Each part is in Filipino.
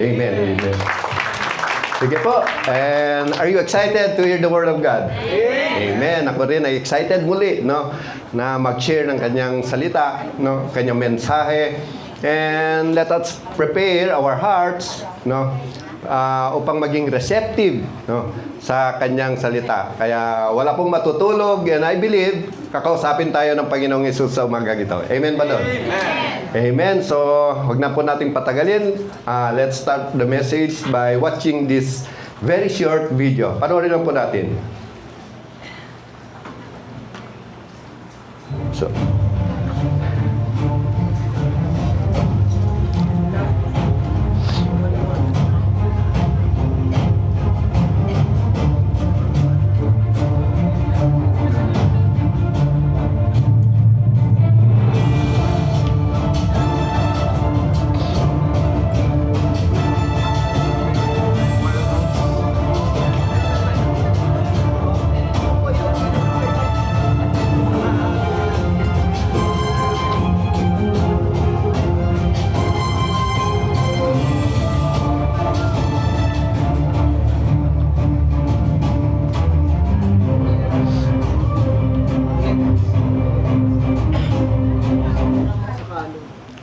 Amen. Amen. Sige po. And are you excited to hear the Word of God? Amen. Ako rin ay excited muli, no, na mag-share ng kanyang salita, no, kanyang mensahe. And let us prepare our hearts, no, upang maging receptive, no, sa kanyang salita. Kaya wala pong matutulog, and I believe kakausapin tayo ng Panginoong Hesus sa umaga ito. Amen ba doon? Amen. Amen. So, wag na po nating patagalin. Let's start the message by watching this very short video. Panoorin lang po natin. So,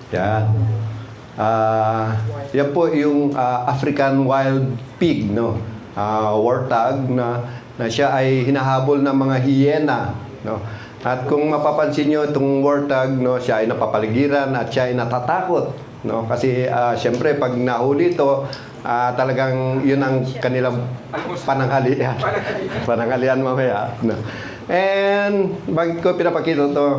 yan. Yan po yung African wild pig, no? Warthog na siya ay hinahabol ng mga hyena, no? At kung mapapansin nyo, itong warthog, no, siya ay napapaligiran at siya ay natatakot, no? Kasi syempre pag nahuli ito, talagang yun ang kanilang pananghalian. Pananghalian mamaya, no? And bakit ko pinapakita ito?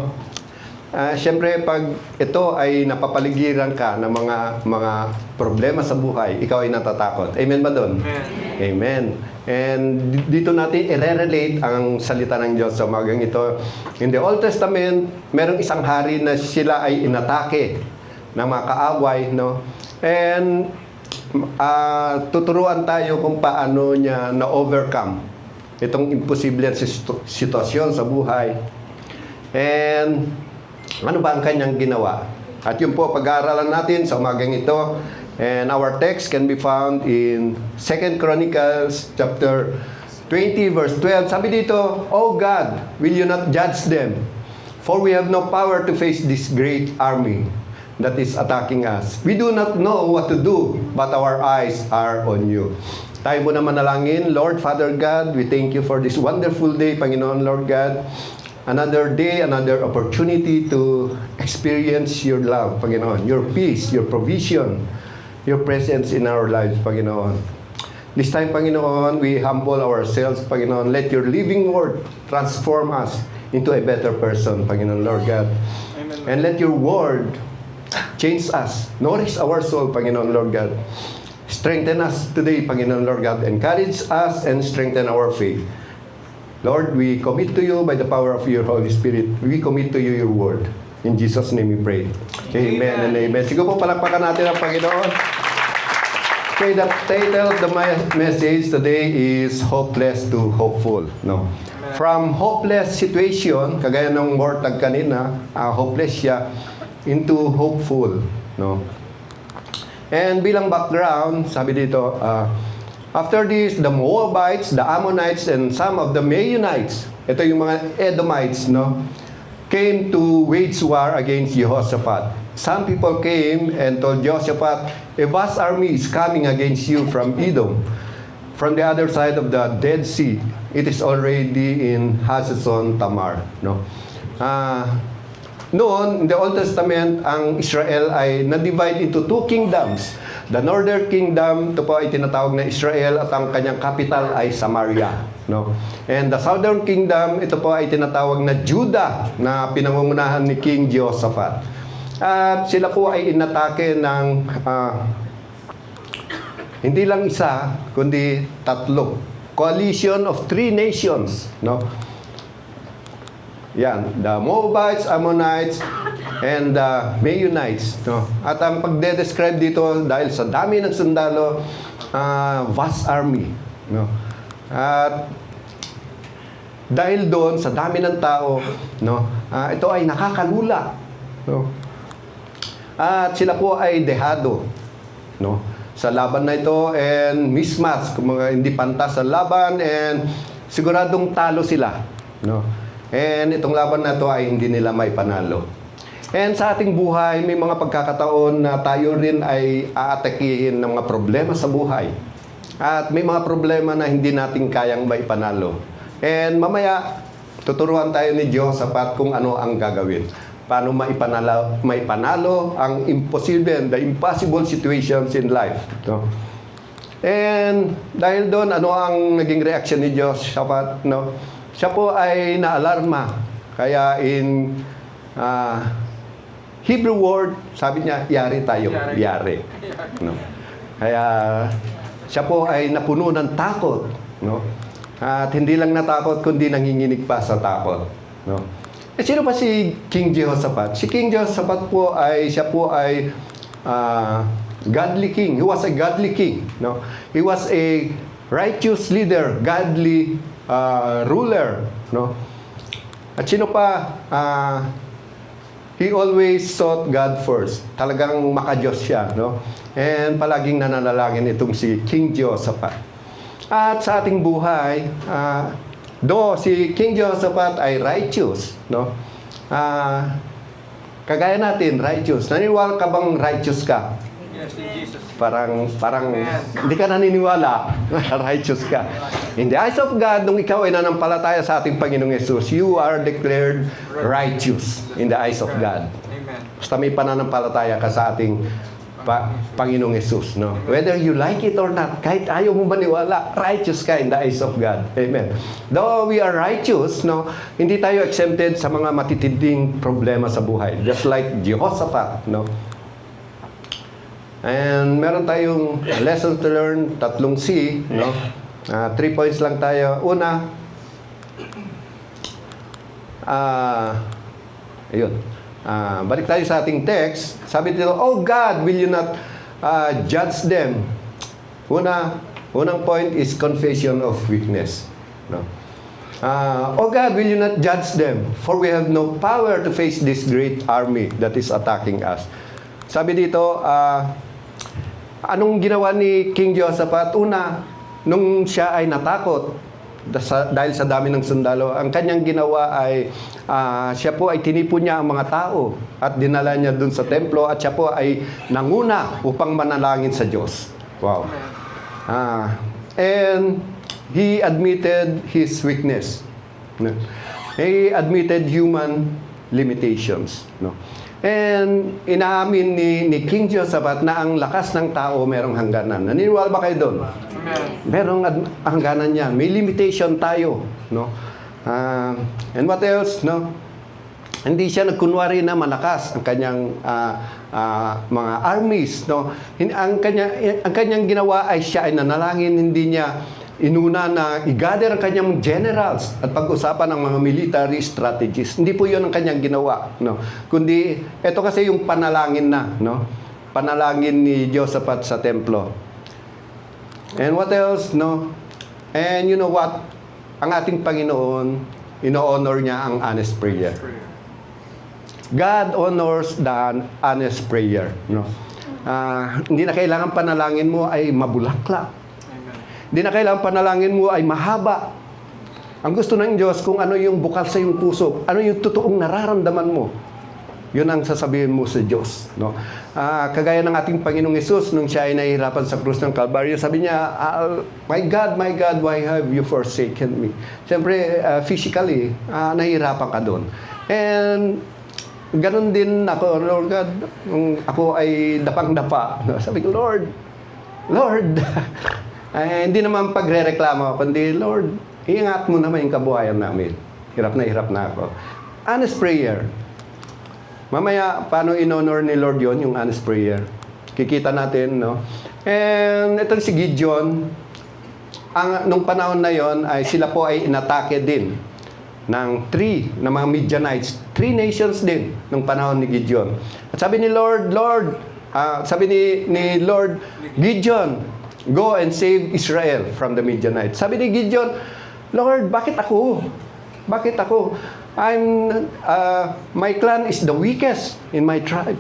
Siyempre, pag ito ay napapaligiran ka ng mga problema sa buhay, ikaw ay natatakot. Amen ba doon? Amen. And dito natin i-relate ang salita ng Diyos sa umagang ito. In the Old Testament, merong isang hari na sila ay inatake ng mga kaaway, no? And tuturuan tayo kung paano niya na-overcome itong imposible sitwasyon sa buhay. And ano ba ang kanyang ginawa? At yun po, pag-aaralan natin sa umagang ito. And our text can be found in 2 Chronicles chapter 20 verse 12. Sabi dito, "O God, will you not judge them? For we have no power to face this great army that is attacking us. We do not know what to do, but our eyes are on you." Tayo muna manalangin. Lord, Father God, we thank you for this wonderful day, Panginoon, Lord God. Another day, another opportunity to experience your love, Panginoon. Your peace, your provision, your presence in our lives, Panginoon. This time, Panginoon, we humble ourselves, Panginoon. Let your living word transform us into a better person, Panginoon, Lord God. Amen. And let your word change us, nourish our soul, Panginoon, Lord God. Strengthen us today, Panginoon, Lord God. Encourage us and strengthen our faith. Lord, we commit to you by the power of your Holy Spirit. We commit to you your word. In Jesus' name we pray. Amen and amen. Siguro po palakpakan natin ang Panginoon. Okay, the title of the message today is Hopeless to Hopeful. No? From hopeless situation, kagaya ng warthog kanina, hopeless siya, into hopeful. No? And bilang background, sabi dito, after this, the Moabites, the Ammonites, and some of the Meunites, ito yung mga Edomites, no, came to wage war against Jehoshaphat. Some people came and told Jehoshaphat, "A vast army is coming against you from Edom, from the other side of the Dead Sea. It is already in Hazazon Tamar." No? Noon, in the Old Testament, ang Israel ay na-divide into two kingdoms. The Northern Kingdom, ito po ay tinatawag na Israel at ang kanyang capital ay Samaria. No? And the Southern Kingdom, ito po ay tinatawag na Judah na pinangungunahan ni King Jehoshaphat. At sila po ay inatake ng hindi lang isa, kundi tatlo. Coalition of three nations. No? Yan, the Moabites, Ammonites, and the Meunites. No? At ang pagde-describe dito, dahil sa dami ng sundalo, vast army. No? At dahil doon, sa dami ng tao, no? Ito ay nakakalula. No? At sila po ay dehado. No? sa laban na ito and mismatch, kung mga hindi pantas sa laban and siguradong talo sila, no? And itong laban na ito ay hindi nila may panalo. And sa ating buhay, may mga pagkakataon na tayo rin ay aatakihin ng mga problema sa buhay. At may mga problema na hindi natin kayang maipanalo. And mamaya, tuturuan tayo ni Jehoshaphat kung ano ang gagawin. Paano maipanalo ang imposible, the impossible situations in life. No? And dahil doon, ano ang naging reaction ni Jehoshaphat? No? Siya po ay naalarma. Kaya in Hebrew word, sabi niya, yari tayo. Yari. No? Kaya siya po ay napuno ng takot. No? At hindi lang natakot, kundi nanginginig pa sa takot. No? Eh, sino pa si King Jehoshaphat? Si King Jehoshaphat po ay, siya po ay godly king. He was a godly king. No? He was a righteous leader, godly ruler. No? At sino pa? He always sought God first. Talagang makadiyos siya. No? And palaging nananalangin itong si King Jehoshaphat. At sa ating buhay, do si King Jehoshaphat ay righteous, no? Kagaya natin, righteous. Naniniwala ka bang righteous ka? Yes, in Jesus. Parang hindi ka naniniwala righteous ka. In the eyes of God, nung ikaw ay nanampalataya sa ating Panginoong Yesus, you are declared righteous in the eyes of God. Amen. Basta may pananampalataya ka sa ating Panginoong Yesus, no? Whether you like it or not, kahit ayaw mo maniwala, righteous ka in the eyes of God. Amen. Though we are righteous, no, hindi tayo exempted sa mga matitinding problema sa buhay. Just like Jehoshaphat, no? And meron tayong lesson to learn, 3 C, no? 3 points lang tayo. Una, ayun. Balik tayo sa ating text. Sabi dito, "Oh God, will you not judge them?" Unang point is confession of weakness. No? "Oh God, will you not judge them? For we have no power to face this great army that is attacking us." Sabi dito, anong ginawa ni King Jehoshaphat? Una, nung siya ay natakot, dahil sa dami ng sundalo, ang kanyang ginawa ay siya po ay tinipon niya ang mga tao at dinala niya dun sa templo at siya po ay nanguna upang manalangin sa Diyos. Wow. And he admitted his weakness. He admitted human limitations. No? And inaamin ni King Jehoshaphat na ang lakas ng tao merong hangganan. Naniniwala ba kayo doon? Merong hangganan niya. May limitation tayo, no? And what else, no? Hindi siya nagkunwari na malakas ang kanyang mga armies, no? Ang kanyang ginawa ay siya ay nanalangin, hindi niya inuna na i-gather ang kanyang generals at pag-usapan ng mga military strategies. Hindi po 'yon ang kanyang ginawa, no? Kundi ito kasi yung panalangin na, no? Panalangin ni Jehoshaphat sa templo. And what else, no? And you know what? Ang ating Panginoon, ino-honor niya ang honest prayer. God honors the honest prayer, no? Hindi na kailangan panalangin mo ay mabulaklak. Hindi na kailangan panalangin mo ay mahaba. Ang gusto ng Diyos kung ano yung bukal sa iyong puso, ano yung totoong nararamdaman mo. Yun ang sasabihin mo sa Diyos, no? Kagaya ng ating Panginoong Hesus nung siya ay nahihirapan sa krus ng Kalbaryo, sabi niya, my God, why have you forsaken me?" Siyempre, physically, nahihirapan ka doon. And ganun din ako, Lord God, nung ako ay dapang-dapa. Sabi ko, Lord, hindi naman pagre-reklamo, kundi, Lord, iingat mo naman yung kabuhayan namin. Hirap na ako. Honest prayer. Mamaya, paano in-honor ni Lord yon yung honest prayer? Kikita natin, no? And itong si Gideon, nung panahon na yon ay sila po ay inatake din ng ng mga Midianites. 3 nations din nung panahon ni Gideon. At sabi ni Lord, sabi ni Lord, Gideon, go and save Israel from the Midianites. Sabi ni Gideon, Lord, bakit ako? My clan is the weakest in my tribe.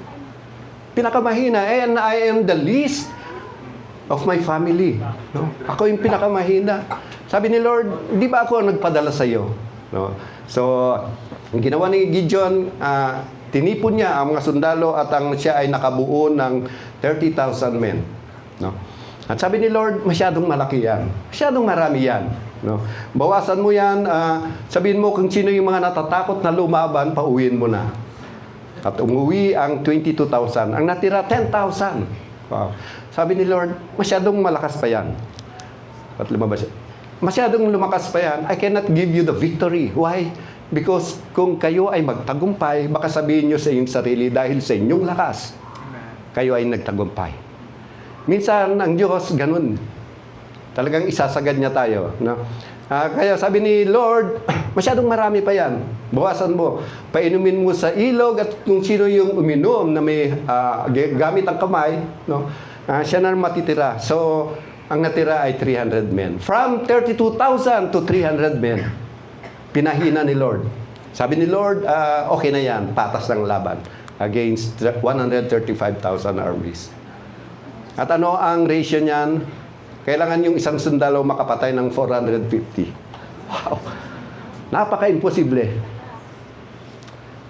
Pinakamahina, and I am the least of my family. No? Ako yung pinakamahina. Sabi ni Lord, di ba ako ang nagpadala sa iyo? No? So, ang ginawa ni Gideon, tinipon niya ang mga sundalo at siya ay nakabuo ng 30,000 men. No? At sabi ni Lord, masyadong malaki yan. Masyadong marami yan. No? Bawasan mo yan, sabihin mo kung sino yung mga natatakot na lumaban, pauwiin mo na. At umuwi ang 22,000. Ang natira, 10,000. Wow. Sabi ni Lord, masyadong malakas pa yan. At lumabas siya. Masyadong lumakas pa yan, I cannot give you the victory. Why? Because kung kayo ay magtagumpay, baka sabihin nyo sa inyong sarili, dahil sa inyong lakas, kayo ay nagtagumpay. Minsan, ang Diyos, ganun. Talagang isasagad niya tayo. No? Kaya sabi ni Lord, masyadong marami pa yan. Bawasan mo. Painumin mo sa ilog at kung sino yung uminom na may gamit ang kamay, no? Siya na matitira. So, ang natira ay 300 men. From 32,000 to 300 men. Pinahina ni Lord. Sabi ni Lord, okay na yan. Patas ng laban against 135,000 armies. At ano ang ratio niyan? Kailangan yung isang sundalo makapatay ng 450. Wow! Napaka-imposible.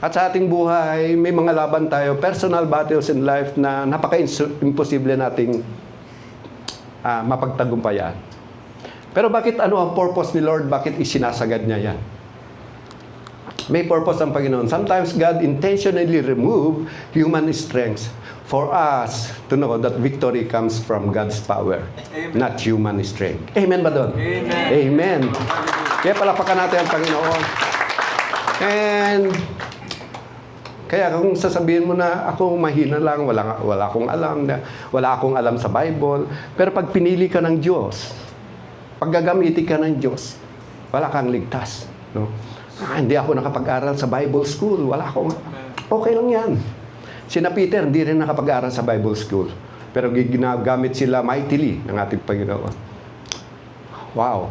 At sa ating buhay, may mga laban tayo, personal battles in life na napaka-imposible nating mapagtagumpayan. Pero bakit ano ang purpose ni Lord? Bakit isinasagad niya yan? May purpose ang Panginoon. Sometimes God intentionally remove human strength for us to know that victory comes from God's power, not human strength. Amen ba doon? Amen. Amen. Kaya palapakan natin ang Panginoon. And kaya kung sasabihin mo na ako mahina lang, wala akong alam sa Bible, pero pag pinili ka ng Diyos, pag gagamitin ka ng Diyos, wala kang ligtas. No? Hindi ako nakapag-aral sa Bible school, okay lang yan. Sina Peter, hindi rin nakapag-aral sa Bible school, pero ginagamit sila mightily ng ating Panginoon. Wow!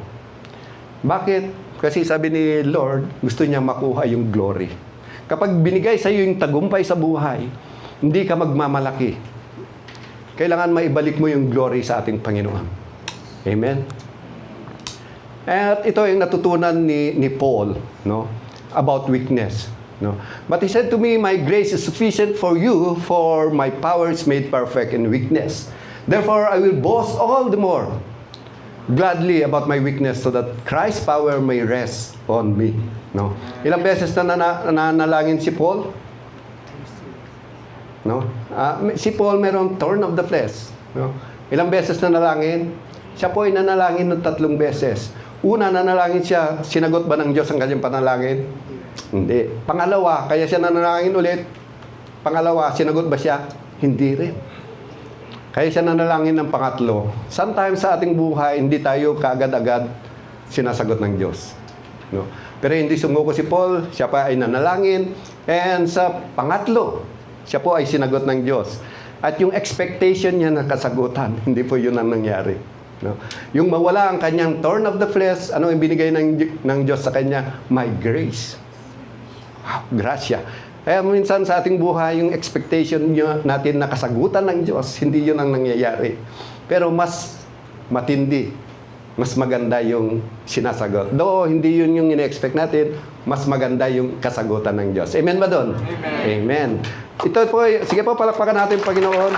Bakit? Kasi sabi ni Lord, gusto niya makuha yung glory. Kapag binigay sa iyo yung tagumpay sa buhay, hindi ka magmamalaki. Kailangan maibalik mo yung glory sa ating Panginoon. Amen? At ito yung natutunan ni Paul, no, about weakness. No? But he said to me, my grace is sufficient for you, for my power is made perfect in weakness. Therefore, I will boast all the more gladly about my weakness so that Christ's power may rest on me. No? Ilang beses na nanalangin si Paul? No? Si Paul meron thorn of the flesh. No? Ilang beses na nalangin? Siya po ay nanalangin ng 3 beses. Una, nanalangin siya, sinagot ba ng Diyos ang kanyang panalangin? Hindi. Pangalawa, kaya siya nanalangin ulit. Pangalawa, sinagot ba siya? Hindi rin. Kaya siya nanalangin ng pangatlo. Sometimes sa ating buhay, hindi tayo kaagad-agad sinasagot ng Diyos. No? Pero hindi sumuko si Paul, siya pa ay nanalangin. And sa pangatlo, siya po ay sinagot ng Diyos. At yung expectation niya na kasagutan, hindi po yun ang nangyari. No? Yung mawala ang kanyang thorn of the flesh, ano yung binigay ng Diyos sa kanya? My grace. Wow, gracia. Kaya minsan sa ating buhay, yung expectation natin na kasagutan ng Diyos, hindi yun ang nangyayari. Pero mas matindi, mas maganda yung sinasagot. Though hindi yun yung ina-expect natin, mas maganda yung kasagutan ng Diyos. Amen ba doon? Amen. Amen. Ito po, sige po, palakpakan natin Panginoon.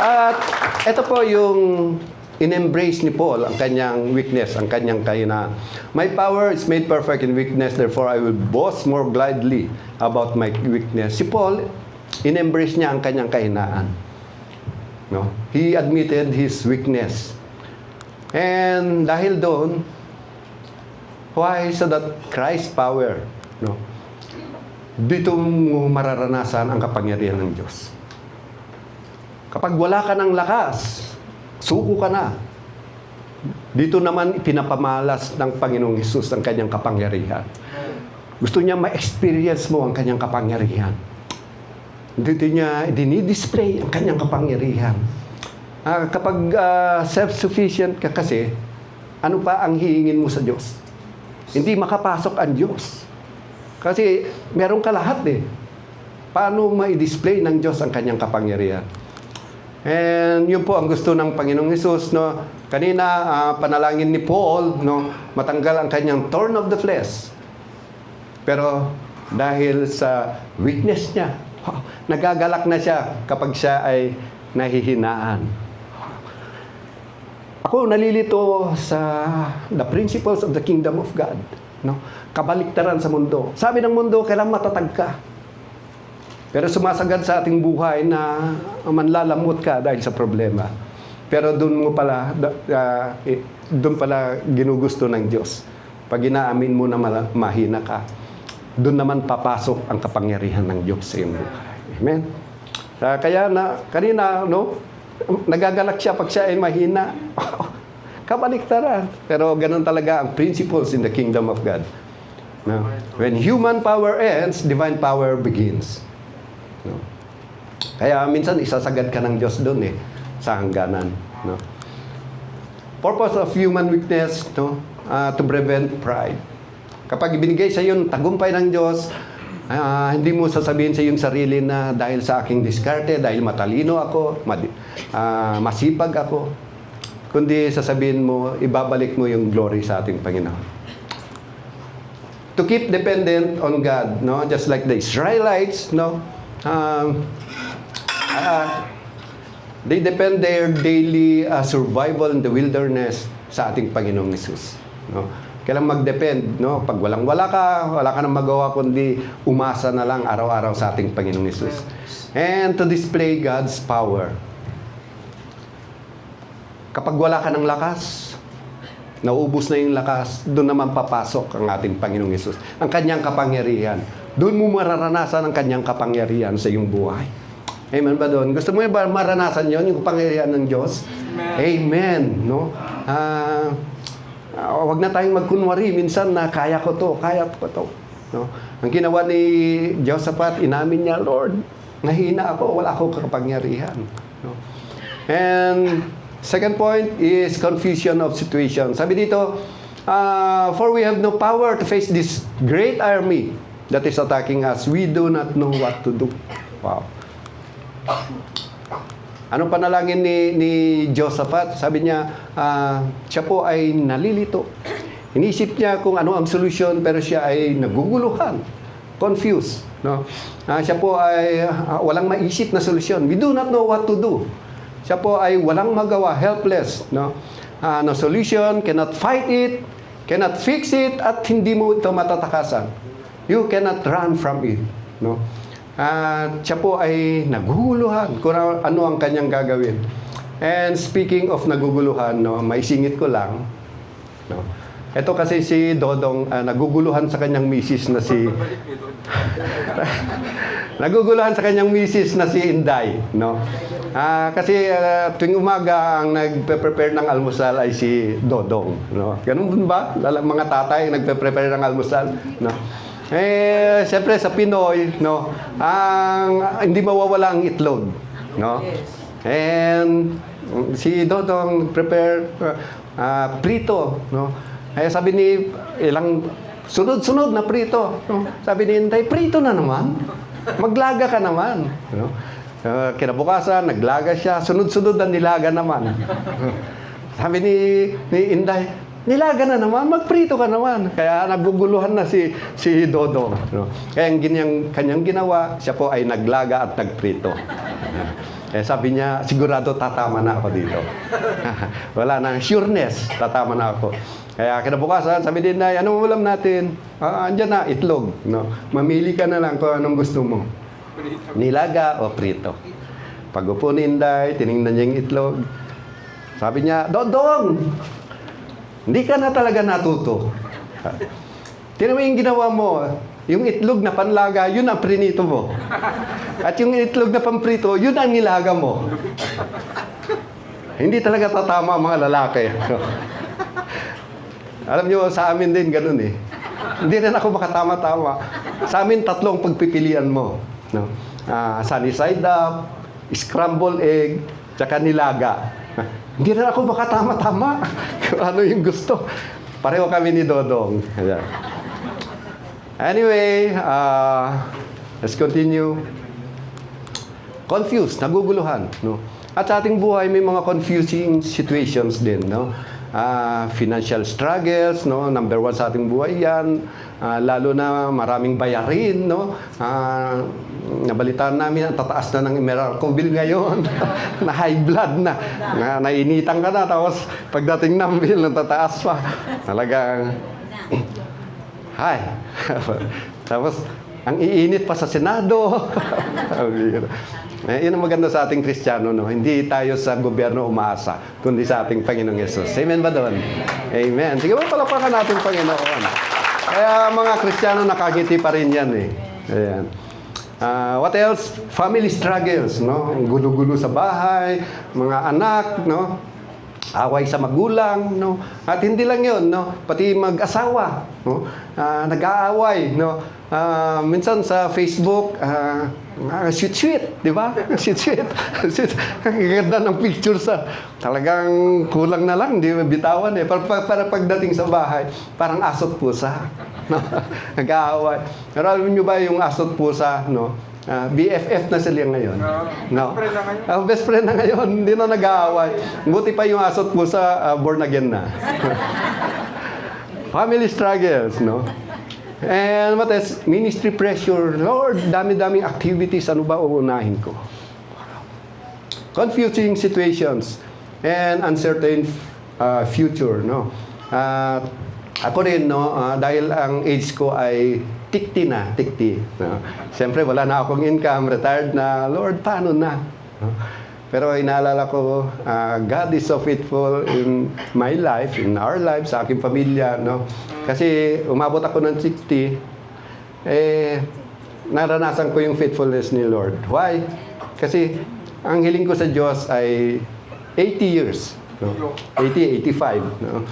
At ito po yung in-embrace ni Paul, ang kanyang weakness, ang kanyang kahinaan. My power is made perfect in weakness, therefore I will boast more gladly about my weakness. Si Paul, in-embrace niya ang kanyang kahinaan. No? He admitted his weakness. And dahil doon, why? So that Christ's power, no? Dito mo mararanasan ang kapangyarihan ng Diyos. Kapag wala ka ng lakas, suko ka na. Dito naman pinapamalas ng Panginoong Hesus ang kanyang kapangyarihan. Gusto niya ma-experience mo ang kanyang kapangyarihan. Dito niya dinidisplay ang kanyang kapangyarihan. Kapag self-sufficient ka kasi, ano pa ang hihingin mo sa Diyos? Hindi makapasok ang Diyos. Kasi meron ka lahat eh. Paano ma-display ng Diyos ang kanyang kapangyarihan? And yun po ang gusto ng Panginoong Hesus, no? Kanina, panalangin ni Paul, no? Matanggal ang kanyang thorn of the flesh. Pero dahil sa weakness niya, nagagalak na siya kapag siya ay nahihinaan. Ako nalilito sa the principles of the kingdom of God, no? Kabaliktaran sa mundo. Sabi ng mundo, kailangan matatag ka. Pero sumasagad sa ating buhay na manlalamot ka dahil sa problema. Pero doon pala ginugusto ng Diyos. Pag inaamin mo na mahina ka, doon naman papasok ang kapangyarihan ng Diyos sa iyong buhay. Amen? Kaya kanina, no, nagagalak siya pag siya ay mahina. Kabaliktaran. Pero ganun talaga ang principles in the kingdom of God. No? When human power ends, divine power begins. No? Kaya minsan isasagad ka ng Diyos doon sa hangganan. No? Purpose of human weakness, no? To prevent pride. Kapag ibinigay sa iyo tagumpay ng Diyos, hindi mo sasabihin sa iyong sarili na dahil sa aking diskarte, dahil matalino ako, masipag ako, kundi sasabihin mo, ibabalik mo yung glory sa ating Panginoon. To keep dependent on God, no? Just like the Israelites, no? They depend their daily survival in the wilderness sa ating Panginoong Hesus. No? Kailangan mag-depend, no? Pag wala ka nang magawa kundi umasa na lang araw-araw sa ating Panginoong Hesus. And to display God's power. Kapag wala ka ng lakas, naubos na yung lakas, doon naman papasok ang ating Panginoong Hesus. Ang kanyang kapangyarihan. Doon mo mararanasan ang kanyang kapangyarihan sa iyong buhay. Amen ba doon? Gusto mo ba maranasan yon yung kapangyarihan ng Diyos? Amen. No? Wag na tayong magkunwari minsan na kaya ko to. No? Ang ginawa ni Josaphat, inamin niya, Lord, nahina ako, wala akong kapangyarihan. No? And second point is confusion of situation. Sabi dito, for we have no power to face this great army that is attacking us. We do not know what to do. Wow. Anong panalangin ni Josaphat? Sabi niya, siya po ay nalilito. Inisip niya kung ano ang solusyon, pero siya ay naguguluhan, confused. No? Siya po ay walang maisip na solusyon. We do not know what to do. Siya po ay walang magawa, helpless. No? No solution, cannot fight it, cannot fix it, at hindi mo ito matatakasan. You cannot run from it. No? Siya po ay naguguluhan kung ano ang kanyang gagawin. And speaking of naguguluhan, no, maisingit ko lang. No? Ito kasi si Dodong naguguluhan sa kanyang misis na si naguguluhan sa kanyang misis na si Inday, no? Kasi tuwing umaga ang nagpe-prepare ng almusal ay si Dodong, no? Ganun ba? Mga tatay nagpe-prepare ng almusal, no? Siyempre sa Pinoy, no, hindi mawawala ang itlog, no? And si Dodong prepare prito, no? Sabi ni ilang sunod-sunod na prito, no? Sabi ni Inday, prito na naman. Maglaga ka naman, no? Kinabukasan, naglaga siya, sunod-sunod na nilaga naman. Sabi ni Inday, nilaga na naman, magprito ka naman. Kaya naguguluhan na si Dodong. No? Kaya kanyang ginawa, siya po ay naglaga at nagprito. Sabi niya, sigurado tatama na ako dito. Wala nang sureness, tatama na ako. Kaya kinabukasan, sabi din na, anong ulam natin? Andyan na, itlog. No? Mamili ka na lang kung anong gusto mo. Nilaga o prito. Pag upo ni Inday, tinignan niya yung itlog. Sabi niya, Dodong! Hindi ka na talaga natuto. Tingnan mo yung ginawa mo. Yung itlog na panlaga, yun ang prinito mo. At yung itlog na pamprito, yun ang nilaga mo. Hindi talaga tatama mga lalaki. Alam nyo, sa amin din ganun eh. Hindi rin ako makatama-tama. Sa amin, tatlong pagpipilian mo. No? Sunny side up, scrambled egg, tsaka nilaga. Hindi rin ako makatama-tama kung ano yung gusto. Pareho kami ni Dodong. Anyway, let's continue. Confused, naguguluhan. No? At sa ating buhay, may mga confusing situations din, no? Financial struggles, no? Number one sa ating buhay yan. Lalo na maraming bayarin, no? Nabalitaan namin, ang tataas na ng Meralco bill ngayon. Na high blood na. Nainitan ka na, tapos pagdating ng bill, natataas pa. Talagang, hi. Tapos, ang iinit pa sa Senado. Yun ang maganda sa ating Kristiyano, no? Hindi tayo sa gobyerno umaasa, kundi sa ating Panginoong Yesus. Amen ba doon? Amen. Sige ba, palapakan natin Panginoon. Kaya mga Kristiyano, nakangiti pa rin yan, eh. Ayan. What else? Family struggles, no? Gulo-gulo sa bahay, mga anak, no? Away sa magulang, no? At hindi lang yun, no? Pati mag-asawa, no? Nag-aaway, no? Minsan sa Facebook, sweet-sweet, di ba? Sweet-sweet. Ang ganda ng picture sa talagang kulang na lang, di bitawan eh. Para pagdating sa bahay, parang asot pusa. No? Nag-aaway. Pero alam nyo ba yung asot pusa, no? BFF na sila ngayon. No? Best friend na ngayon. Hindi na nag-aaway. Buti pa yung asot pusa, born again na. Family struggles, no? And what else? Ministry pressure. Lord, dami-daming activities. Ano ba uunahin ko? Confusing situations and uncertain future, no? Ako rin, no? Dahil ang age ko ay tikti na, tikti. No? Siyempre, wala na akong income, retired na. Lord, paano na? No? Pero inaalala ko, God is so faithful in my life, in our life, sa aking pamilya, no? Kasi umabot ako ng 60, naranasan ko yung faithfulness ni Lord. Why? Kasi ang hiling ko sa Diyos ay 80 years, no? 80, 85, no?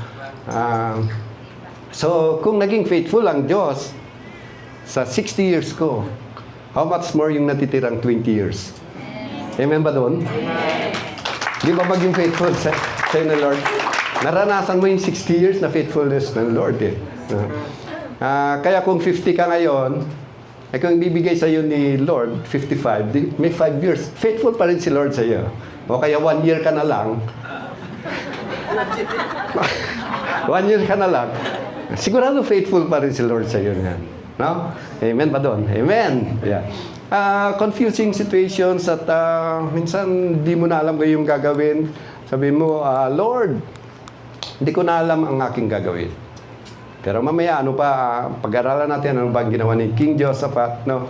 So, kung naging faithful ang Diyos sa 60 years ko, how much more yung natitirang 20 years? Amen ba doon? Di ba maging faithful sa'yo ng Lord? Naranasan mo yung 60 years na faithfulness ng Lord, eh. Kaya kung 50 ka ngayon, ay kung ibibigay sa'yo ni Lord, 55, may 5 years, faithful pa rin si Lord sa'yo. O kaya 1 year ka na lang. 1 year ka na lang. Sigurado faithful pa rin si Lord sa'yo yan. No? Amen ba doon? Amen. Yeah. Confusing situations at minsan di mo na alam yung gagawin. Sabi mo, Lord, hindi ko na alam ang aking gagawin. Pero mamaya, pag-aralan natin ano ba ang ginawa ni King Jehoshaphat, no?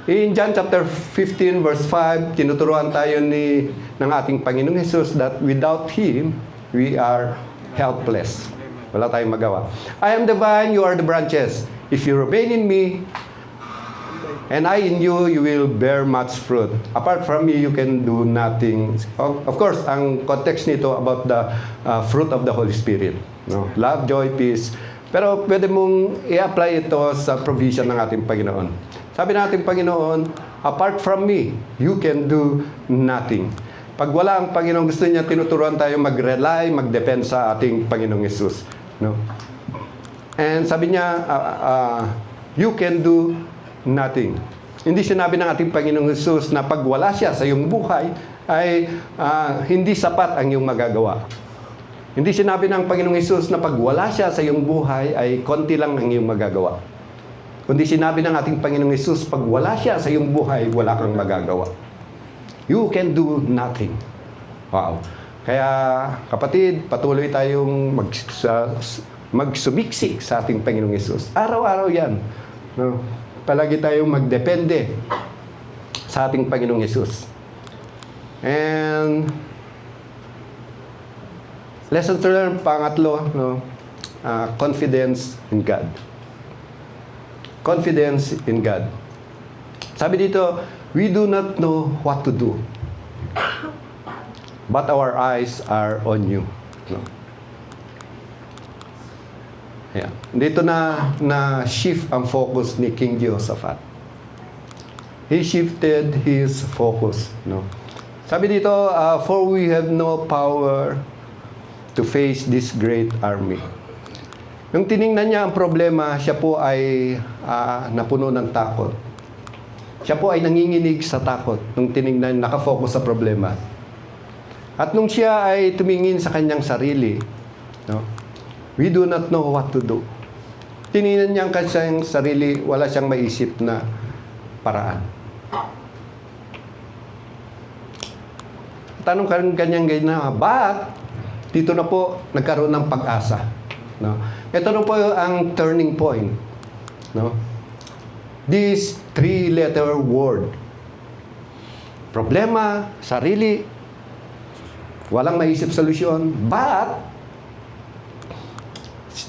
In John chapter 15 verse 5, tinuturuan tayo ng ating Panginoong Jesus that without Him, we are helpless. Wala tayong magawa. I am the vine, you are the branches. If you remain in me, and I in you, you will bear much fruit. Apart from me, you can do nothing. Of course, ang context nito about the fruit of the Holy Spirit. No? Love, joy, peace. Pero pwede mong i-apply ito sa provision ng ating Panginoon. Sabi ng ating Panginoon, apart from me, you can do nothing. Pag wala ang Panginoon, gusto niya tinuturuan tayo mag-rely, mag-depend sa ating Panginoong Yesus. No? And sabi niya, you can do nothing. Hindi sinabi ng ating Panginoong Hesus na pag wala siya sa iyong buhay, ay hindi sapat ang iyong magagawa. Hindi sinabi ng Panginoong Hesus na pag wala siya sa iyong buhay, ay konti lang ang iyong magagawa. Kundi sinabi ng ating Panginoong Hesus, pag wala siya sa iyong buhay, wala kang magagawa. You can do nothing. Wow. Kaya, kapatid, patuloy tayong magsumiksik sa ating Panginoong Hesus. Araw-araw yan. No? Palagi tayong magdepende sa ating Panginoong Hesus. And lesson to learn, pangatlo, no? Confidence in God. Confidence in God. Sabi dito, we do not know what to do, but our eyes are on you. No? Yeah. Dito na shift ang focus ni King Jehoshaphat. He shifted his focus. No? Sabi dito, for we have no power to face this great army. Nung tiningnan niya ang problema, siya po ay napuno ng takot. Siya po ay nanginginig sa takot nung tiningnan, nakafocus sa problema. At nung siya ay tumingin sa kanyang sarili, no, we do not know what to do. Tiningnan niya ang kanyang sarili, wala siyang maisip na paraan. Tanong kanyang ganyan, but dito na po nagkaroon ng pag-asa. No? Ito na po ang turning point. No? This 3-letter word. Problema, sarili, walang maisip solusyon, but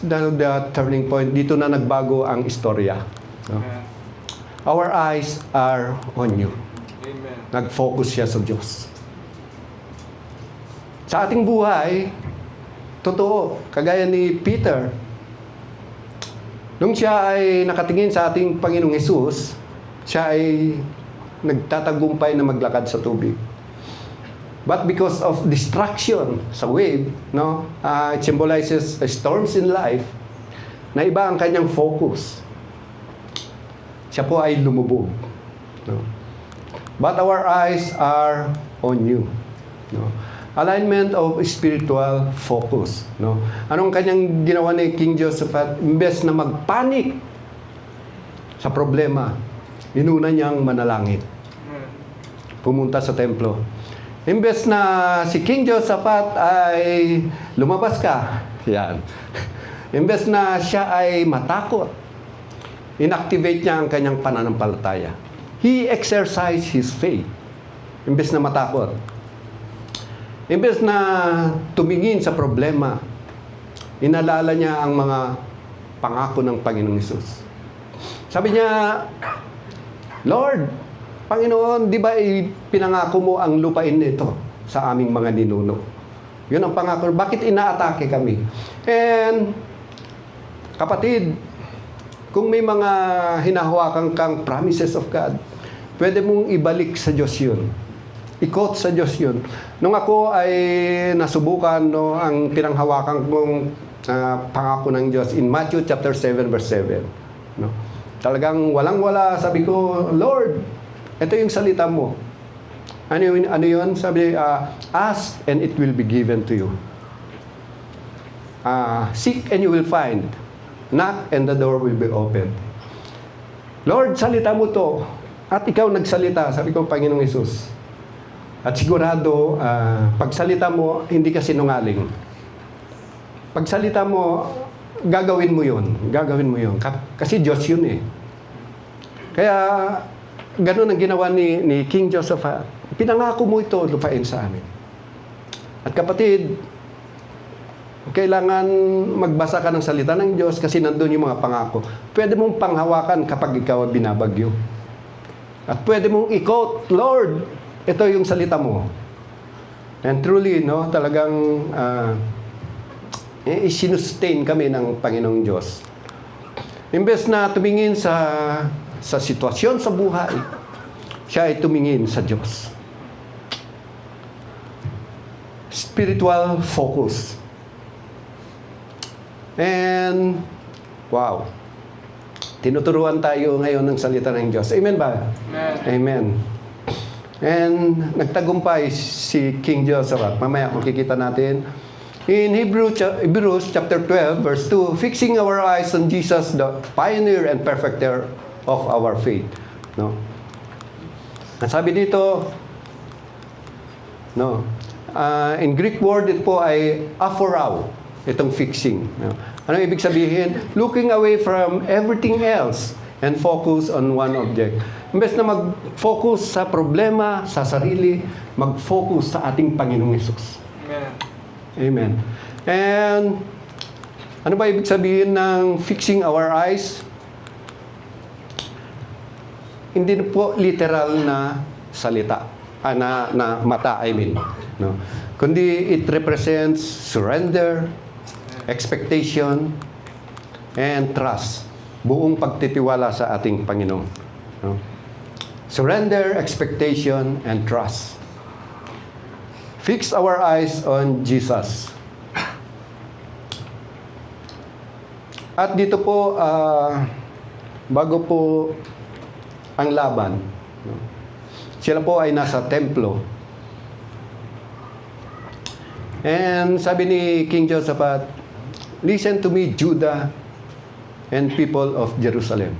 the turning point, dito na nagbago ang istorya. No? Our eyes are on you. Amen. Nag-focus siya sa Diyos. Sa ating buhay, totoo, kagaya ni Peter, nung siya ay nakatingin sa ating Panginoong Hesus, siya ay nagtatagumpay na maglakad sa tubig. But because of distraction sa wave, no, it symbolizes storms in life, na iba ang kanyang focus. Siya po ay lumubog. No? But our eyes are on you. No? Alignment of spiritual focus. No? Anong kanyang ginawa ni King Josephat? Imbes na magpanik sa problema, inuna niyang manalangin. Pumunta sa templo. Imbes na si King Josephat ay lumabas ka, yan. Imbes na siya ay matakot, inactivate niya ang kanyang pananampalataya. He exercised his faith. Imbes na matakot. Imbes na tumingin sa problema, inalala niya ang mga pangako ng Panginoong Hesus. Sabi niya, Lord, Panginoon, di ba pinangako mo ang lupain nito sa aming mga ninuno? Yun ang pangako. Bakit inaatake kami? And, kapatid, kung may mga hinahawakan kang promises of God, pwede mong ibalik sa Diyos yun. I-quote sa Diyos yun. Nung ako ay nasubukan, no, ang pinanghawakan kong pangako ng Diyos in Matthew chapter 7 verse 7. No? Talagang walang-wala, sabi ko, Lord, ito yung salita mo. Ano yun? Sabi, ask and it will be given to you. Seek and you will find. Knock and the door will be opened. Lord, salita mo to. At ikaw nagsalita. Sabi ko, Panginoong Hesus. At sigurado, pagsalita mo, hindi ka sinungaling. Pagsalita mo, gagawin mo yun. Gagawin mo yun. Kasi Diyos yun eh. Kaya, ganun ang ginawa ni King Josephat. Pinangako mo ito, lupain sa amin. At kapatid, kailangan magbasa ka ng salita ng Diyos kasi nandun yung mga pangako. Pwede mong panghawakan kapag ikaw ay binabagyo. At pwede mong i-quote, Lord, ito yung salita mo. And truly, no, talagang isisustain kami ng Panginoong Diyos. Imbes na tumingin sa sitwasyon sa buhay, siya ay tumingin sa Diyos. Spiritual focus. And, wow. Tinuturuan tayo ngayon ng salita ng Diyos. Amen ba? Amen. Amen. And nagtagumpay si King Josephat. Mamaya makikita natin. In Hebrews chapter 12, verse 2, fixing our eyes on Jesus, the pioneer and perfecter of our faith. No? Ang sabi dito, no, in Greek word, ito po ay aphorao, itong fixing. No? Ano ibig sabihin? Looking away from everything else and focus on one object. Imbes na mag-focus sa problema, sa sarili, mag-focus sa ating Panginoong Hesus. Amen. Amen. And, ano ba ibig sabihin ng fixing our eyes? Hindi na po literal na salita. Na mata, I mean. No? Kundi it represents surrender, expectation, and trust. Buong pagtitiwala sa ating Panginoon. No? Surrender, expectation, and trust. Fix our eyes on Jesus. At dito po, bago po ang laban, no? Sila po ay nasa templo. And sabi ni King Josaphat, "Listen to me, Judah and people of Jerusalem.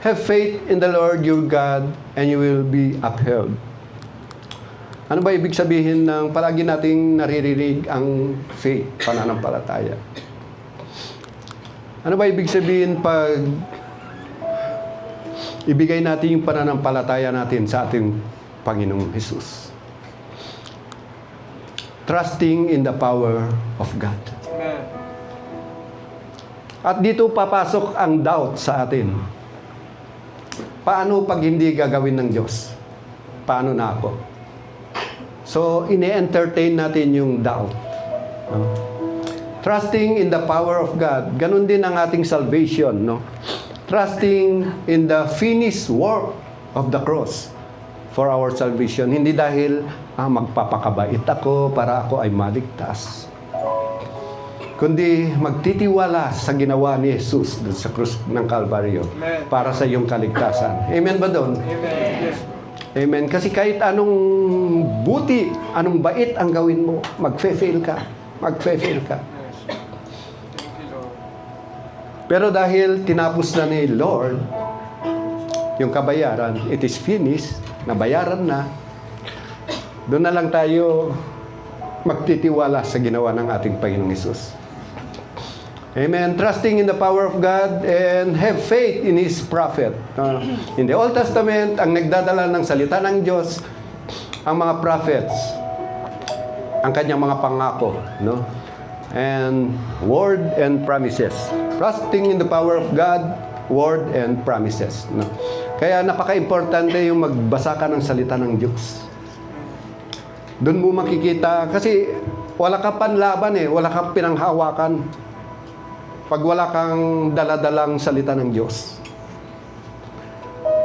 Have faith in the Lord your God and you will be upheld." Ano ba ibig sabihin ng palagi nating naririnig ang faith, pananampalataya? Ano ba ibig sabihin pag ibigay natin yung pananampalataya natin sa ating Panginoong Hesus? Trusting in the power of God. Amen. At dito papasok ang doubt sa atin. Paano pag hindi gagawin ng Diyos? Paano na ako? So, ine-entertain natin yung doubt. No? Trusting in the power of God. Ganun din ang ating salvation. No? Trusting in the finished work of the cross for our salvation. Hindi dahil magpapakabait ako para ako ay maligtas. Kundi magtitiwala sa ginawa ni Jesus doon sa krus ng Kalbaryo para sa iyong kaligtasan. Amen ba doon? Amen. Yes. Amen. Kasi kahit anong buti, anong bait ang gawin mo, magfe-fail ka. Magfe-fail ka. Yes. Thank you, Lord. Pero dahil tinapos na ni Lord yung kabayaran, it is finished, nabayaran na, doon na lang tayo magtitiwala sa ginawa ng ating Panginoong Hesus. Amen. Trusting in the power of God and have faith in His prophet. In the Old Testament, ang nagdadala ng salita ng Diyos, ang mga prophets, ang kanyang mga pangako, no? And word and promises. Trusting in the power of God, word and promises. No? Kaya napaka-importante yung magbasa ka ng salita ng Diyos. Doon mo makikita, kasi wala ka panlaban wala kang pinanghawakan pag wala kang daladalang salita ng Diyos.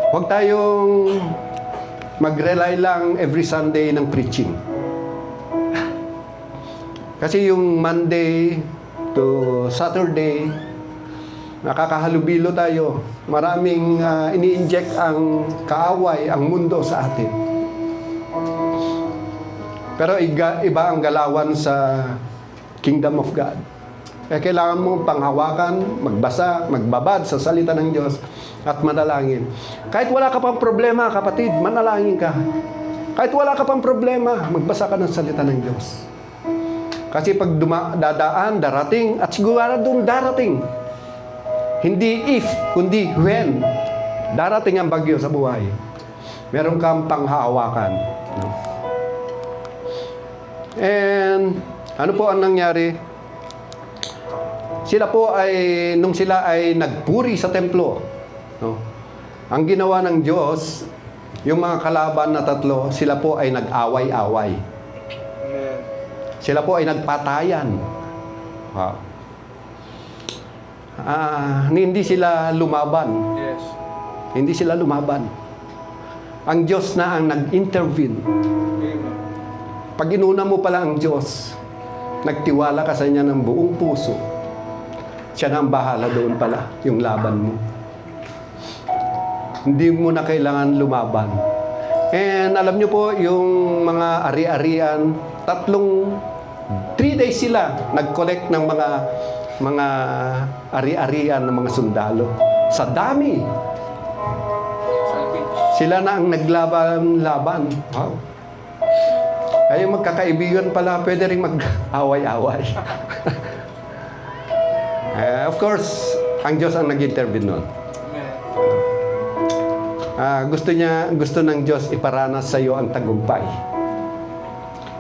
Huwag tayong mag-rely lang every Sunday ng preaching. Kasi yung Monday to Saturday, nakakahalubilo tayo. Maraming ini-inject ang kaaway, ang mundo sa atin. Pero iba ang galawan sa Kingdom of God. Kaya kailangan mo panghawakan, magbasa, magbabad sa salita ng Diyos at manalangin. Kahit wala ka pang problema, kapatid, manalangin ka. Kahit wala ka pang problema, magbasa ka ng salita ng Diyos. Kasi pag dadaan, darating, at siguradong darating. Hindi if, kundi when. Darating ang bagyo sa buhay. Meron kang panghawakan. No? And ano po ang nangyari? Sila po ay, nung sila ay nagpuri sa templo, no? Ang ginawa ng Diyos, yung mga kalaban na tatlo, sila po ay nag-away-away. Amen. Sila po ay nagpatayan. Wow. Hindi sila lumaban. Yes. Hindi sila lumaban. Ang Diyos na ang nag-intervene. Amen. Pag inuna mo pala ang Diyos, nagtiwala ka sa Niya ng buong puso, Siya na ang bahala doon pala, yung laban mo. Hindi mo na kailangan lumaban. And alam niyo po, yung mga ari-arian, 3 days sila nag-collect ng mga ari-arian ng mga sundalo. Sa dami. Sila na ang naglaban-laban. Wow. Ay, magkakaibigan pala, pwede rin mag-away-away. Of course, ang Diyos ang nag-intervene nun. Gusto ng Diyos iparanas sa iyo ang tagumpay.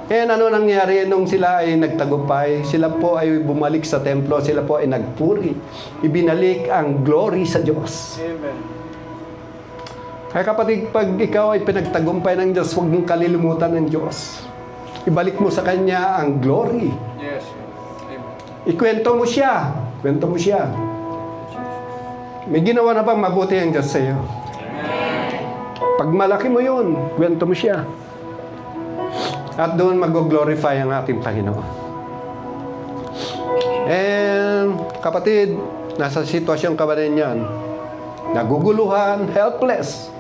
And ano nangyari nung sila ay nagtagumpay? Sila po ay bumalik sa templo, sila po ay nagpuri. Ibinalik ang glory sa Diyos. Amen. Kaya kapatid, pag ikaw ay pinagtagumpay ng Diyos, huwag mong kalilimutan ng Diyos. Ibalik mo sa Kanya ang glory. Yes. Amen. Ikwento mo siya. Kwento mo siya. May ginawa na bang mabuti ang Diyos sa iyo? Pag malaki mo yun, kwento mo siya. At doon mag-glorify ang ating Panginoon. And kapatid, nasa sitwasyon ka ba rin yan? Naguguluhan, helpless.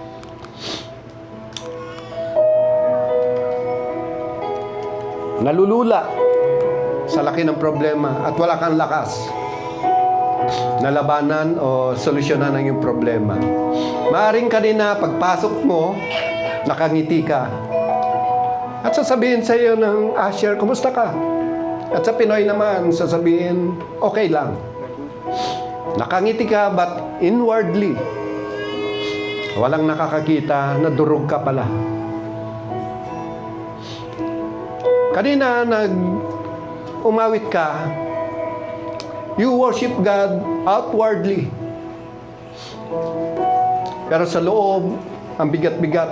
nalulula sa laki ng problema at wala kang lakas na labanan o solusyonan ang iyong problema. Maaring kanina pagpasok mo, nakangiti ka. At sasabihin sa iyo ng usher, kumusta ka? At sa Pinoy naman, sasabihin, okay lang. Nakangiti ka, but inwardly, walang nakakakita na durog ka pala. Kanina, umawit ka, you worship God outwardly. Pero sa loob, ang bigat-bigat.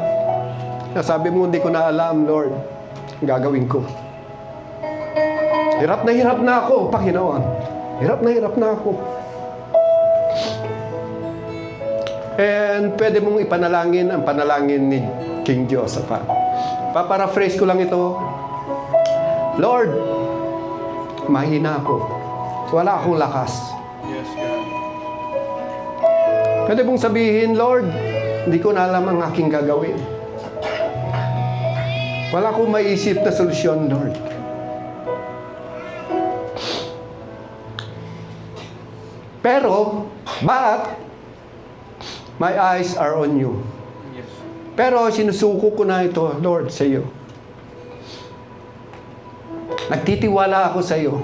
Sabi mo, hindi ko na alam, Lord, ang gagawin ko. Hirap na ako, Panginoon. Hirap na ako. And pwede mong ipanalangin ang panalangin ni King Jehoshaphat. Paparaphrase ko lang ito. Lord, mahina ako. Wala akong lakas. Yes, God. Pwede mong sabihin, Lord, hindi ko na alam ang aking gagawin. Wala akong maisip na solusyon, Lord. Pero, but, my eyes are on you. Yes. Pero sinusuko ko na ito, Lord, sa iyo. Nagtitiwala ako sa iyo.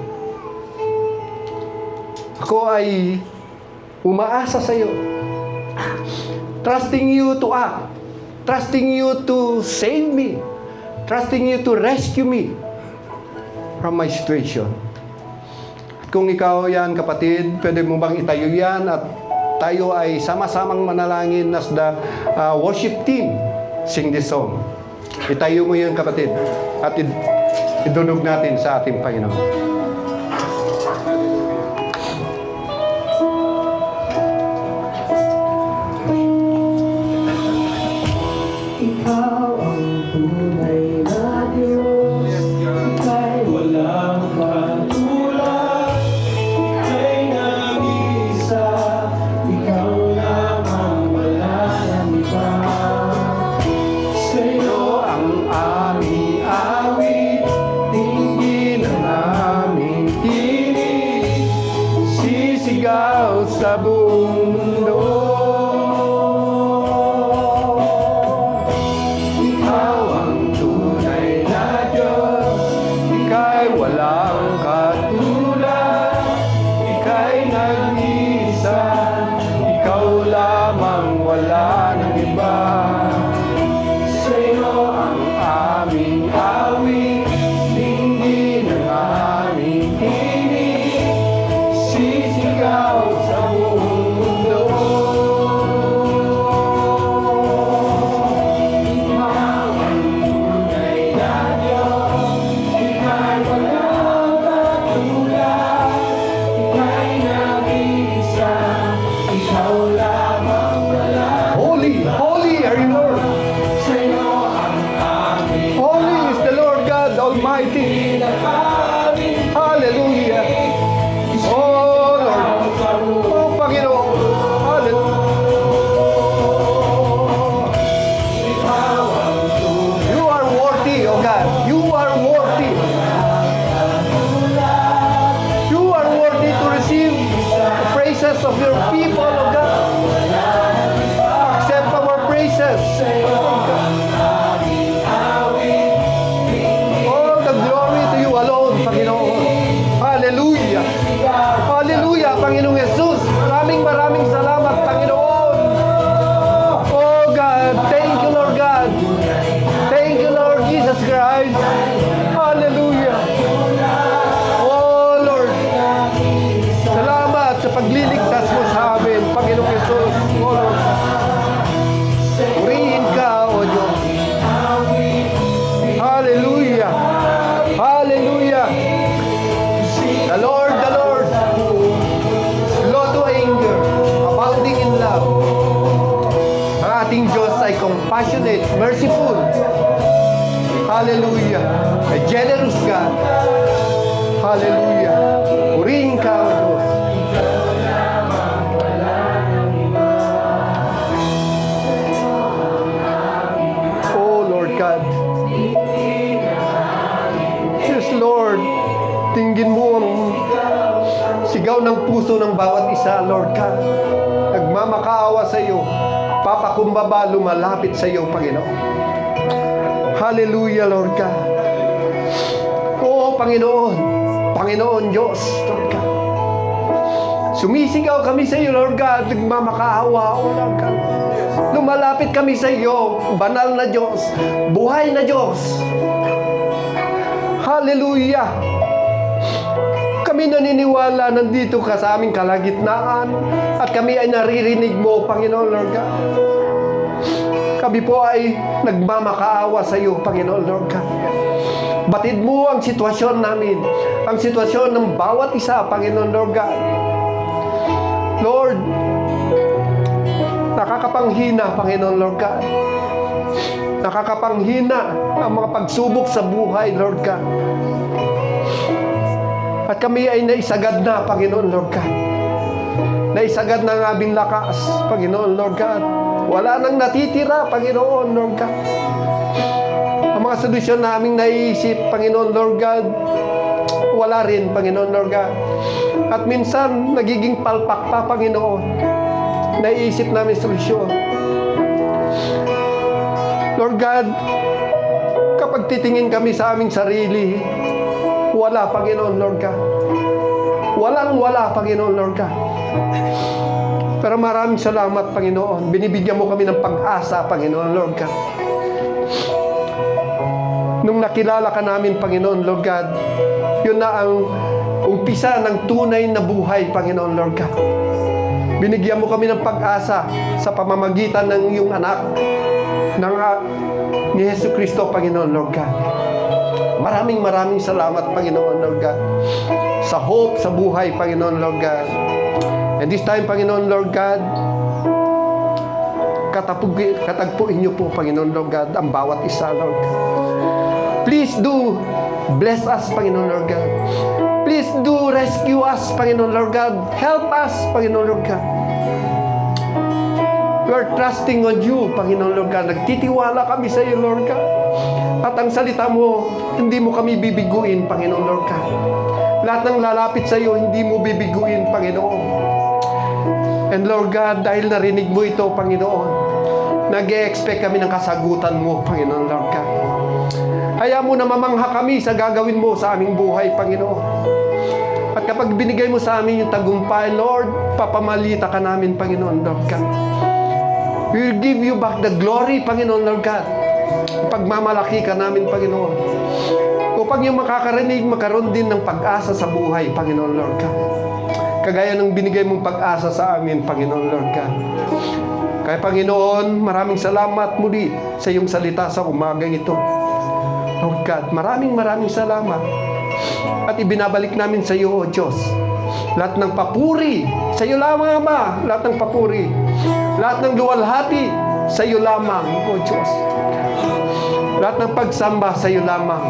Ako ay umaasa sa iyo. Trusting you to act. Trusting you to save me. Trusting you to rescue me from my situation. At kung ikaw yan, kapatid, pwede mo bang itayo yan at tayo ay sama-samang manalangin as the worship team sing this song. Itayo mo yan, kapatid, at idunog natin sa ating Panginoon. Ikaw ang tunay na Diyos. Yes, God. Ika'y walang katulad. Ika'y nag-iisa. Ikaw lamang, wala nang iba. Sa'yo ang aming awit, Tingin ang aming tinig, sisigaw sa buong mundo. Ikaw ang tunay na Diyos, Ika'y walang katulad, Ika'y nag-iisa, Ikaw lamang, wala nang iba. Sa'yo ang aming awit, tingin ang aming tinig, sisigaw sa buong mundo. Ikaw ang tunay na Diyos, Ika'y walang katulad, Ika'y nag-iisa, Ikaw lamang, wala. Holy, holy are you, Lord. sa'yo ang aming Holy is the Lord God Almighty. Hallelujah. Oh, Lord. Oh, Panginoon. Hallelujah. You are worthy, oh God. You are worthy. You are worthy to receive the praises of your people, oh God. Accept our praises. All the glory to you alone, Panginoon. Hallelujah. Hallelujah, Panginoong Jesus. Maraming salamat, Panginoon. Oh God, thank you, Lord God. Thank you, Lord Jesus Christ. Hallelujah. Oh Lord, salamat sa pagliligtas mo sa amin, Panginoong Jesus. Oh Lord, purihin ka, O Diyos. Hallelujah. Hallelujah. The Lord, slow to anger, abounding in love. Ang ating Diyos ay compassionate, merciful. Hallelujah. A generous God. Hallelujah. Purihin ka, O Diyos. Oh Lord God. Dinggin mo ang sigaw ng puso ng bawat isa, Lord God. Nagmamakaawa sa iyo. Papakumbaba, lumalapit sa iyo, Panginoon. Hallelujah, Lord God. Oo, Panginoon. Panginoon Diyos, Lord God. Sumisigaw kami sa iyo, Lord God. Nagmamakaawa, O Lord God. Lumalapit kami sa iyo, banal na Diyos, buhay na Diyos. Hallelujah. Kami naniniwala nandito ka sa aming kalagitnaan at kami ay naririnig mo, Panginoon Lord God. Kami po ay nagmamakaawa sa iyo, Panginoon Lord God. Batid mo ang sitwasyon namin, ang sitwasyon ng bawat isa, Panginoon Lord God. Lord, nakakapanghina, Panginoon Lord God. Nakakapanghina ang mga pagsubok sa buhay, Lord God. At kami ay naisagad na, Panginoon Lord God. Naisagad na ang aming lakas, Panginoon Lord God. Wala nang natitira, Panginoon Lord God. Ang mga solusyon naming naiisip, Panginoon Lord God, wala rin, Panginoon Lord God. At minsan, nagiging palpak pa, Panginoon. Naiisip namin solusyon. Lord God, kapag titingin kami sa aming sarili, wala, Panginoon Lord God. Walang-wala, Panginoon Lord God. Pero maraming salamat, Panginoon. Binibigyan mo kami ng pag-asa, Panginoon Lord God. Nung nakilala ka namin, Panginoon Lord God, yun na ang umpisa ng tunay na buhay, Panginoon Lord God. Binigyan mo kami ng pag-asa sa pamamagitan ng iyong anak, ni Yesu Cristo, Panginoon Lord God. Maraming salamat, Panginoon Lord God. Sa hope, sa buhay, Panginoon Lord God. And this time, Panginoon Lord God, katagpuin niyo po, Panginoon Lord God, ang bawat isa, Lord God. Please do bless us, Panginoon Lord God. Please do rescue us, Panginoon Lord God. Help us, Panginoon Lord God. We are trusting on you, Panginoon Lord God. Nagtitiwala kami sa iyo, Lord God. At ang salita mo, hindi mo kami bibiguin, Panginoon Lord God. Lahat ng lalapit sa iyo, hindi mo bibiguin, Panginoon. And Lord God, dahil narinig mo ito, Panginoon, nag-e-expect kami ng kasagutan mo, Panginoon Lord God. Hayaan mo na mamangha kami sa gagawin mo sa aming buhay, Panginoon. At kapag binigay mo sa amin yung tagumpay, Lord, papamalita ka namin, Panginoon Lord God. We will give you back the glory, Panginoon Lord God. Pagmamalaki ka namin, Panginoon. Upang yung makakarinig, makaroon din ng pag-asa sa buhay, Panginoon Lord God. Kagaya ng binigay mong pag-asa sa amin, Panginoon Lord God. Kaya, Panginoon, maraming salamat muli sa iyong salita sa umagang ito. Lord God, maraming salamat. At ibinabalik namin sa iyo, O Diyos, lahat ng papuri, sa iyo lamang, Ama, lahat ng papuri. Lahat ng luwalhati, sa iyo lamang, O Diyos. Lahat ng pagsamba, sa iyo lamang.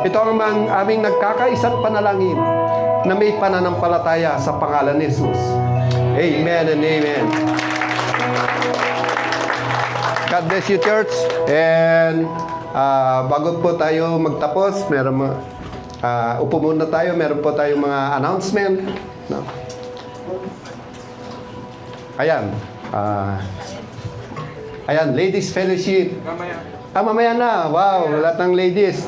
Ito ang aming nagkakaisang panalangin na may pananampalataya sa pangalan ni Jesus. Amen and amen. God bless you, church. And bago po tayo magtapos, upo muna tayo. Meron po tayong mga announcement. No? Ayan. Ayan, Ladies Fellowship. Mamaya. Mamaya na. Wow, lahat ng ladies.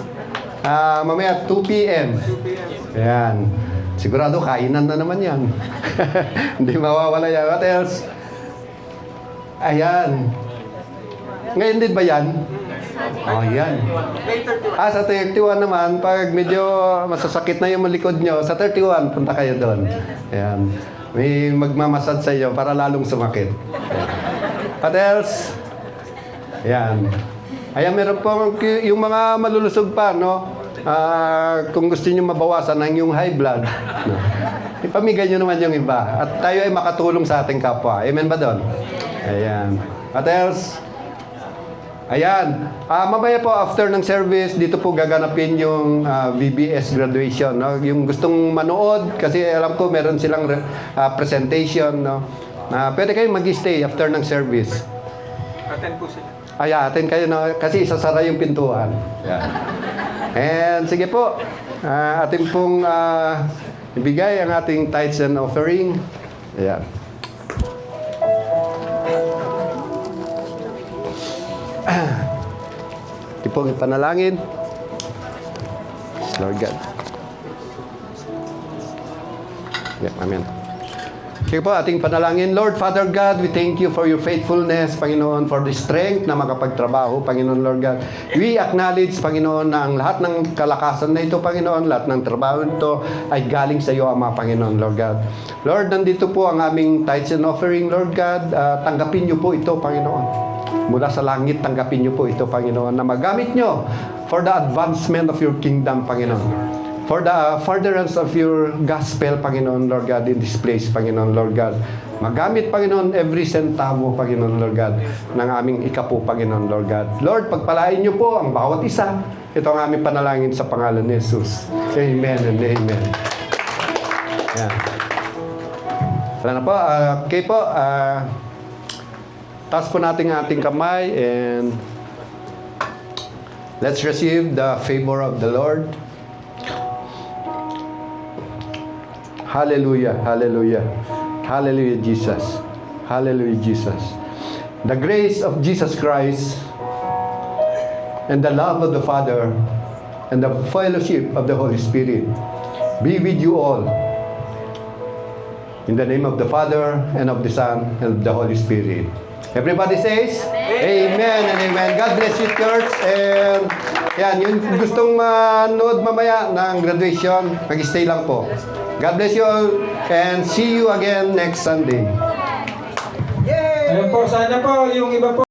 Mamaya, 2 p.m. 2 p.m. Ayan. Sigurado, kainan na naman yan. Hindi mawawala yan. What else? Ayan. Ngayon din ba yan? Oh, yan. Sa 31 naman, pag medyo masasakit na yung likod nyo, sa 31, punta kayo doon. Ayan. May magmamasad sa iyo para lalong sumakit. Ayan. What else? Ayan. Ayan, meron po yung mga malulusog pa, no? Kung gusto nyo mabawasan ang yung high blood, no? Ipamigay nyo naman yung iba. At tayo ay makatulong sa ating kapwa. Amen ba doon? Ayan. What else? Ayan. Mamaya po, after ng service, dito po gaganapin yung VBS graduation. No? Yung gustong manood, kasi alam ko meron silang presentation. No? Pwede kayo mag-stay after ng service. Attend po sila. Attend kayo, no? Kasi isasara yung pintuan. Yeah. And sige po. Ating pong ibigay ang ating tithes and offering. Ayan. Ito pong ipanalangin. Lord God. Yeah, amen. Sige po, ating panalangin. Lord, Father God, we thank you for your faithfulness, Panginoon, for the strength na makapagtrabaho, Panginoon, Lord God. We acknowledge, Panginoon, na ang lahat ng kalakasan na ito, Panginoon, lahat ng trabaho nito ay galing sa iyo, Ama, Panginoon, Lord God. Lord, nandito po ang aming tithes and offering, Lord God. Tanggapin niyo po ito, Panginoon. Mula sa langit, tanggapin niyo po ito, Panginoon, na magamit niyo for the advancement of your kingdom, Panginoon. For the furtherance of your gospel, Panginoon, Lord God, in this place, Panginoon, Lord God. Magamit, Panginoon, every centavo, Panginoon, Lord God, ng aming ikapo, Panginoon, Lord God. Lord, pagpalain niyo po ang bawat isa. Ito ang aming panalangin sa pangalan ni Jesus. Amen and amen. Yan. Wala na po. Okay po. Taas po natin ang ating kamay and let's receive the favor of the Lord. Hallelujah, hallelujah. Hallelujah, Jesus. Hallelujah, Jesus. The grace of Jesus Christ and the love of the Father and the fellowship of the Holy Spirit be with you all. In the name of the Father and of the Son and of the Holy Spirit. Everybody says, Amen and Amen. God bless you, church. And yan, yung gustong manood mamaya ng graduation, mag-stay lang po. God bless you all and see you again next Sunday. Ayun po, sana po yung iba po